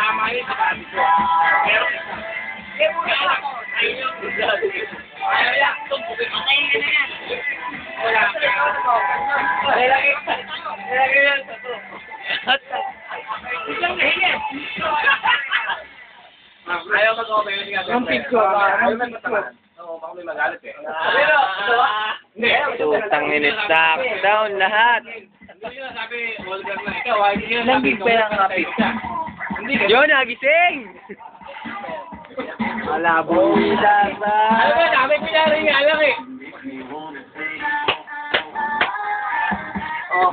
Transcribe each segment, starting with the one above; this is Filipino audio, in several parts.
tama yun sa sabi ko. Pero, ayaw yan. Patayin ka na yan. Wala. Nilagay yan sa to. Isang nahingi. Ayaw mag-okay. Ang pizza. Ayaw mag-matamaan. Oo, baka may magalit eh. Pero, hindi. Tutang minutes down lahat. Hindi nyo sabi, vulgar na ikaw. Hindi nyo sabi, Lambing pa yung kapit. Hindi ka. Yun, nagising! Malabo. Ano ba, dami pinari nga lang eh.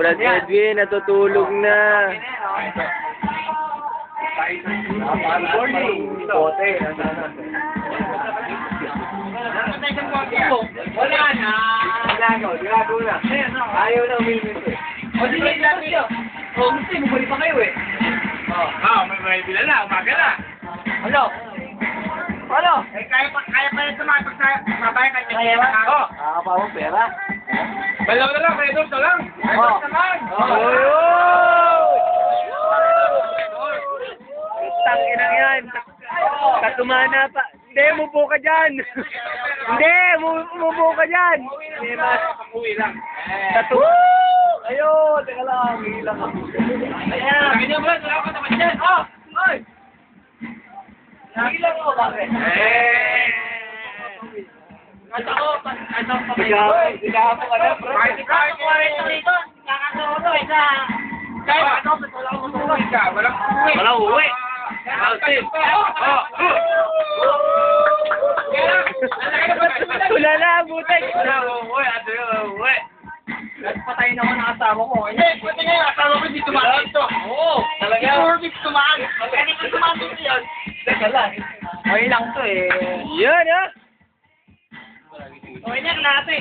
Brad Edwin, natutulog na. Bote. Wala na. Gago na. Ayaw na umilmit eh. O, di ba yung nyo? O, gusto yung bumuli pa kayo eh. May bila na, umaga na. Ano? Ano? Eh, kaya pa rin tumapag sa babae ka. Kaya ba? Oo. Nakakapa mo pera? Balaw na lang, kaya doon na lang. Oo. naman. Tangina yan. Katumana pa. Hindi, mupo ka dyan. Hindi, mupo ka dyan. Hindi, mas. Uwi lang. Ayun! Teka lang, hilang ako. Ayan. Ganyan ba? Wala ka naman dyan. Oh! Oy! Hilang ako, bakit? Nasa ko, Sigahan mo ka na, bro. Kahit Dito, nakakaulo eh sa... kahit ano, wala akong matulog ka. Walang uwi. Walang uwi. Wala na, butek. Patayin ako ng asawa ko. Pati nga, asawa ko hindi tumaan dito. Oo. Talaga? Hindi tumaan. Hindi ko tumaan dito yan. Teka lang. Okay lang to eh. Yan, ha? Okay na, klase.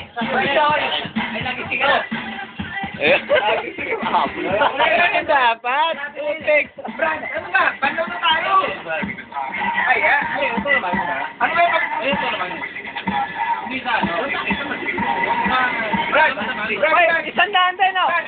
Ay, nagising ka. Ano dapat? Butek. Brad, ano ba? Bandaw na tayo. Ay, ha? Ay, ito naman. Ano ba yung ito naman. Hindi sa ano. Brad, Ay, 100 din, no? Brad,